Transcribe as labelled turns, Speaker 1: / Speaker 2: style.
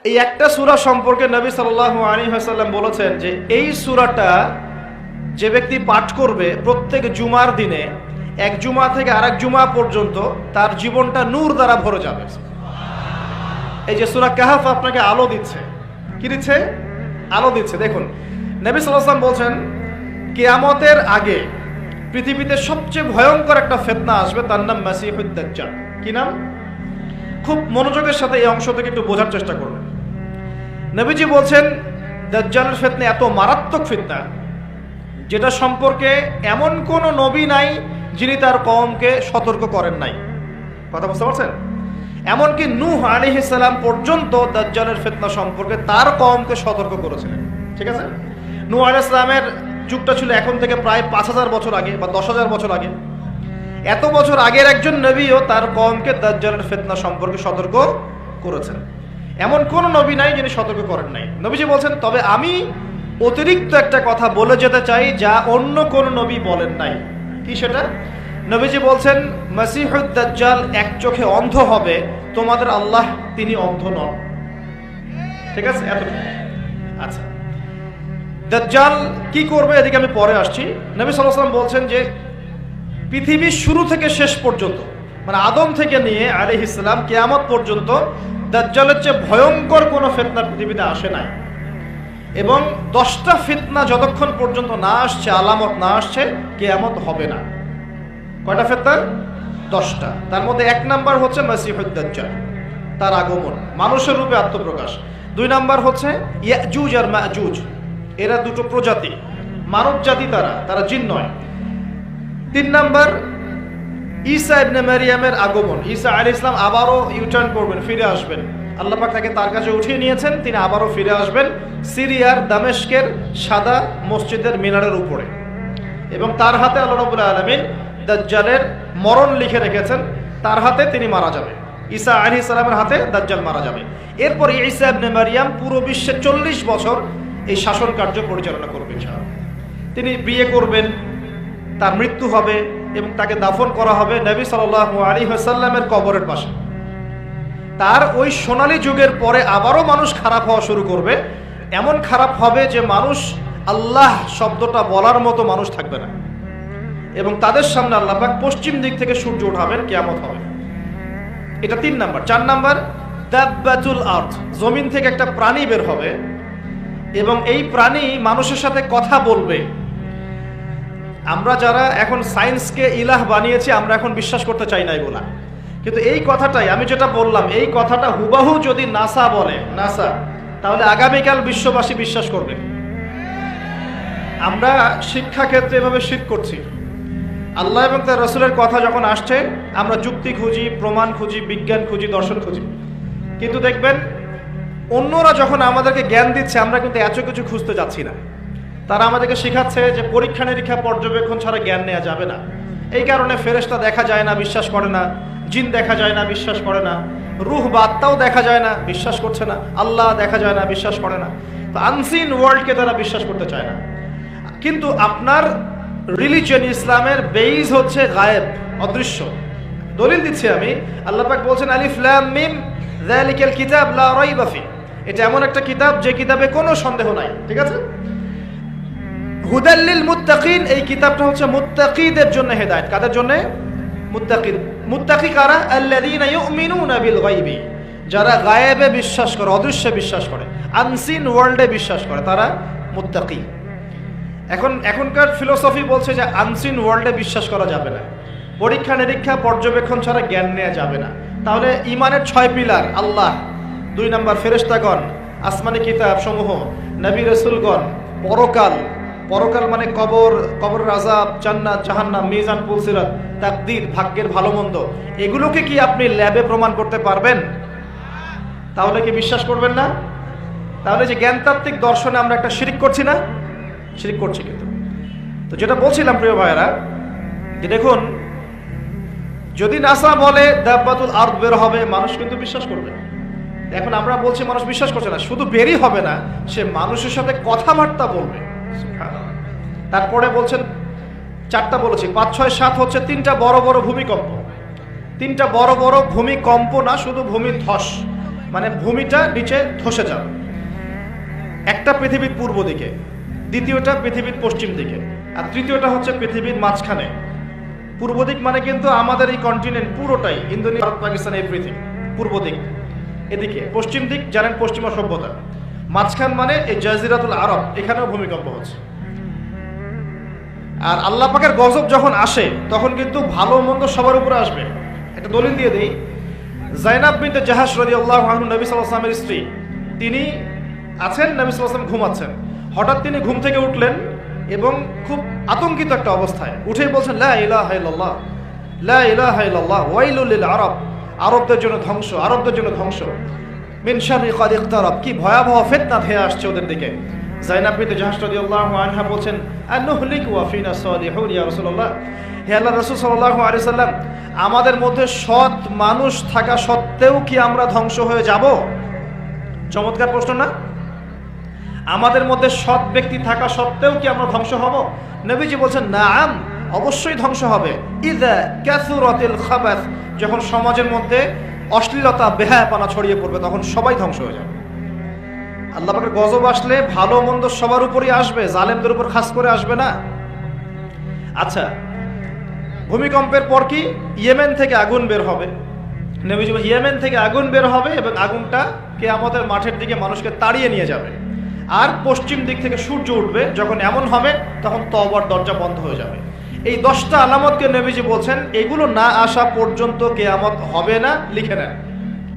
Speaker 1: এই একটা সূরা সম্পর্কে নবী সাল্লাল্লাহু আলাইহি ওয়াসাল্লাম বলেছেন যে এই সূরাটা যে ব্যক্তি পাঠ করবে প্রত্যেক জুমার দিনে, এক জুমা থেকে আরেক জুমা পর্যন্ত তার জীবনটা নূর দ্বারা ভরে যাবে। এই যে সূরা কাহফ আপনাকে আলো দিচ্ছে, কি দিচ্ছে? আলো দিচ্ছে। দেখুন নবী সাল্লাল্লাহু আলাইহি ওয়াসাল্লাম বলছেন কিয়ামতের আগে পৃথিবীতে সবচেয়ে ভয়ঙ্কর একটা ফিতনা আসবে, তার নাম মাসিহুদ দাজ্জাল। কি নাম? খুব মনোযোগের সাথে এই অংশ থেকে একটু বোঝার চেষ্টা করুন। নবীজি বলছেন দাজ্জালের ফিতনা এত মারাত্মক ফিতনা যেটা সম্পর্কে এমন কোন নবী নাই যিনি তার কওমকে সতর্ক করেন নাই। কথা বুঝতে পারছেন? এমনকি নূহ আলাইহিস সালাম পর্যন্ত দাজ্জালের ফিতনা সম্পর্কে তার কওমকে সতর্ক করেছিলেন। ঠিক আছে? নূহ আলাইহিস সালামের যুগটা ছিল এখন থেকে প্রায় 5000 বছর আগে বা 10,000 বছর আগে। এত বছর আগের একজন নবীও তার কওমকে দাজ্জালের ফিতনা সম্পর্কে সতর্ক করেছেন। এমন কোন নবী নাই যিনি সতর্ক করেন নাই। নবীজি বলছেন তবে আমি অতিরিক্ত একটা কথা বলে যেতে চাই যা অন্য কোন নবী বলেন নাই। কি সেটা? নবীজি বলছেন মাসিহুদ দাজ্জাল এক চোখে অন্ধ হবে, তোমাদের আল্লাহ তিনি অন্ধ নন। ঠিক আছে? এতটুকু। আচ্ছা, দাজ্জাল কি করবে এদিকে আমি পরে আসছি। নবী সাল্লাল্লাহু আলাইহি ওয়াসাল্লাম বলছেন যে পৃথিবীর শুরু থেকে শেষ পর্যন্ত, মানে আদম থেকে নিয়ে আলাইহিস সালাম কিয়ামত পর্যন্ত দাজ্জালের চেয়ে ভয়ঙ্কর কোনো ফিতনা পৃথিবীতে আসে নাই। এবং 10টা ফিতনা যতক্ষণ পর্যন্ত না আসছে, আলামত না আসছে, কিয়ামত হবে না। কয়টা ফিতনা? 10টা। তার মধ্যে 1 নাম্বার হচ্ছে মাসিহুদ দাজ্জাল, তার আগমন, মানুষের রূপে আত্মপ্রকাশ। 2 নাম্বার হচ্ছে ইয়াজুজ আর মাজুজ, এরা দুটো প্রজাতি, মানব জাতি, তারা জিন নয়। 3 নাম্বার ঈসা ইবনে মারিয়ামের আগমন। ঈসা আলাইহিস সালাম আবারও ইউটার্ন করবেন, ফিরে আসবেন। আল্লাহ পাক তাকে তার কাছে উঠিয়ে নিয়েছেন, তিনি আবারও ফিরে আসবেন সিরিয়ার দামেস্কের সাদা মসজিদের মিনারের উপরে, এবং তার হাতে আল্লাহ রাব্বুল আলামিন দাজ্জালের মরণ লিখে রেখেছেন, তার হাতে তিনি মারা যাবেন। ঈসা আলাইহিস সালামের হাতে দাজ্জাল মারা যাবে। এরপর ঈসা ইবনে মারিয়াম পুরো বিশ্বে 40 বছর এই শাসন কার্য পরিচালনা করবেন। তিনি বিয়ে করবেন, তার মৃত্যু হবে এবং তাকে দাফন করা হবে নবী সাল্লাল্লাহু আলাইহি ওয়াসাল্লামের কবরের পাশে। তার ওই সোনালী যুগের পরে আবারও মানুষ খারাপ হওয়া শুরু করবে। এমন খারাপ হবে যে মানুষ আল্লাহ শব্দটা বলার মতো মানুষ থাকবে না, এবং তাদের সামনে আল্লাহ পাক পশ্চিম দিক থেকে সূর্য উঠাবেন, কিয়ামত হবে। এটা 3 নাম্বার। 4 নাম্বার দাব্বাতুল আরদ, জমিন থেকে একটা প্রাণী বের হবে এবং এই প্রাণী মানুষের সাথে কথা বলবে। আমরা যারা এখন সায়েন্সকে ইলাহ বানিয়েছি, আমরা এখন বিশ্বাস করতে চাই না এগুলা, কিন্তু এই কথাটাই আমি যেটা বললাম, এই কথাটা হুবাহু যদি নাসা বলে, নাসা, তাহলে আগামীকাল বিশ্ববাসী বিশ্বাস করবে। আমরা শিক্ষা ক্ষেত্রে এভাবে শিখ করছি। আল্লাহ এবং তার রাসূলের কথা যখন আসছে আমরা যুক্তি খুঁজি, প্রমাণ খুঁজি, বিজ্ঞান খুঁজি, দর্শন খুঁজি, কিন্তু দেখবেন অন্যরা যখন আমাদেরকে জ্ঞান দিচ্ছে আমরা কিন্তু এত কিছু খুঁজতে যাচ্ছি না। তারা আমাদেরকে শেখাচ্ছে যে পরীক্ষা নিরীক্ষা পর্যবেক্ষণ ছাড়া জ্ঞান নেওয়া যাবে না। এই কারণে ফেরেশতা দেখা যায় না, বিশ্বাস করে না। জিন দেখা যায় না, বিশ্বাস করে না। রূহ বা আত্মাও দেখা যায় না, বিশ্বাস করছে না। আল্লাহ দেখা যায় না, বিশ্বাস করে না। তো আনসিন ওয়ার্ল্ডকে তারা বিশ্বাস করতে চায় না। কিন্তু আপনার রিলিজিয়ন ইসলামের বেইজ হচ্ছে গায়েব, অদৃশ্য। দলিল দিচ্ছি আমি, আল্লাহ পাক বলছেন আলিফ লাম মিম যালিকাল কিতাব লা রাইবা ফি, এটা এমন একটা কিতাব যে কিতাবে কোনো সন্দেহ নাই। ঠিক আছে? হুদাল লিল মুত্তাকিন, এই কিতাবটা হচ্ছে মুত্তাকিদের জন্য হেদায়েত। কাদের জন্য? মুত্তাকিন। মুত্তাকি কারা? আল্লাযীনা ইউমিনুনা বিল গায়বি, যারা গায়েবে বিশ্বাস করে, অদৃশ্যে বিশ্বাস করে, আনসিন ওয়ার্ল্ডে বিশ্বাস করে, তারা মুত্তাকি। এখনকার ফিলোসফি বলছে যে আনসিন ওয়ার্ল্ডে বিশ্বাস করা যাবে না, পরীক্ষা নিরীক্ষা পর্যবেক্ষণ ছাড়া জ্ঞান নেওয়া যাবে না। তাহলে ইমানের 6 পিলার, আল্লাহ, 2 নাম্বার ফেরেশতাগণ, আসমানি কিতাব সমূহ, নবী রাসূলগণ, পরকাল, পরকাল মানে কবর, কবরের আযাব, জান্নাত, জাহান্নাম, মিজান, পুলসিরাত, তাকদীর, ভাগ্যের ভালো মন্দ, এগুলোকে কি আপনি ল্যাবে প্রমাণ করতে পারবেন? তাহলে কি বিশ্বাস করবেন না? তাহলে যে জ্ঞানতাত্ত্বিক দর্শনে আমরা একটা শিরক করছি না? শিরক করছি। কিন্তু তো যেটা বলছিলাম প্রিয় ভাইয়েরা, যে দেখুন যদি নাসা বলে দাব্বাতুল আরদ বের হবে, মানুষ কিন্তু বিশ্বাস করবে। এখন আমরা বলছি মানুষ বিশ্বাস করছে না, শুধু বেরই হবে না, সে মানুষের সাথে কথাবার্তা বলবে। তারপরে বলছেন 4টা বলেছি, 5, 6, 7 হচ্ছে 3টা বড় বড় ভূমিকম্প। 3টা বড় বড় ভূমিকম্প না, শুধু ভূমিধ্বস। মানে ভূমিটা নিচে ধসে যাবে। একটা পৃথিবীর পূর্ব দিকে, দ্বিতীয়টা পৃথিবীর পশ্চিম দিকে, আর তৃতীয়টা হচ্ছে পৃথিবীর মাঝখানে। পূর্ব দিক মানে কিন্তু আমাদের এই কন্টিনেন্ট পুরোটাই, ইন্দোনেশিয়া, ভারত, পাকিস্তান, এই পৃথিবী পূর্ব দিক। এদিকে পশ্চিম দিক জানেন পশ্চিমা সভ্যতা, মাঝখান মানে এই জাজিরাতুল আরব, এখানেও ভূমিকম্প হচ্ছে। আর আল্লাহ পাকের গজব যখন আসে তখন কিন্তু ভালো মন্দ সবার উপরে আসবে। একটা দলিল দিয়ে দেই, জাইনাব বিনতে জাহাশ রাদিয়াল্লাহু আনহা, নবী সাল্লাল্লাহু আলাইহি ওয়াসাল্লামের স্ত্রী, তিনি আছেন, নবী সাল্লাল্লাহু আলাইহি ওয়াসাল্লাম ঘুমাচ্ছেন। হঠাৎ তিনি ঘুম থেকে উঠলেন এবং খুব আতঙ্কিত একটা অবস্থায় উঠেই বলছেন, লা ইলাহা ইল্লাল্লাহ, লা ইলাহা ইল্লাল্লাহ, ওয়াইলুল লিল আরব, আরবদের জন্য ধ্বংস, আরবদের জন্য ধ্বংস, মিন শাররি ক্বাদ ইকতারাব, কি ভয়াবহ ফিতনা ধেয়ে আসছে ওদের দিকে। জাইনাব বিনতে জাহাশ রাদিয়াল্লাহু আনহা বলছেন, আনুহলিকু ওয়া ফিনা সালিহুন ইয়া রাসূলুল্লাহ, হে আল্লাহর রাসূল সাল্লাল্লাহু আলাইহি ওয়াসাল্লাম, আমাদের মধ্যে সৎ মানুষ থাকা সত্ত্বেও কি আমরা ধ্বংস হয়ে যাব? চমৎকার প্রশ্ন না? আমাদের মধ্যে সৎ ব্যক্তি থাকা সত্ত্বেও কি আমরা ধ্বংস হব? নবীজি বলছেন, নাআম, অবশ্যই ধ্বংস হবে। ইযা কাসুরাতিল খাবাস, যখন সমাজের মধ্যে অশ্লীলতা, বেহায়াপনা ছড়িয়ে পড়বে তখন সবাই ধ্বংস হয়ে যাবে। আল্লাহ পাকের গজব আসলে ভালো মন্দ সবার উপরই আসবে, জালেমদের উপর খাস করে আসবে না। আচ্ছা, ভূমিকম্পের পর কি ইয়েমেন থেকে আগুন বের হবে। নবীজি ইয়েমেন থেকে আগুন বের হবে এবং আগুনটা কিয়ামতের মাঠের দিকে মানুষকে তাড়িয়ে নিয়ে যাবে। আর পশ্চিম দিক থেকে সূর্য উঠবে। যখন এমন হবে তখন তওবার দরজা বন্ধ হয়ে যাবে। এই 10টা আলামতকে নবীজি বলছেন এগুলো না আসা পর্যন্ত কিয়ামত হবে না, লিখে নেন।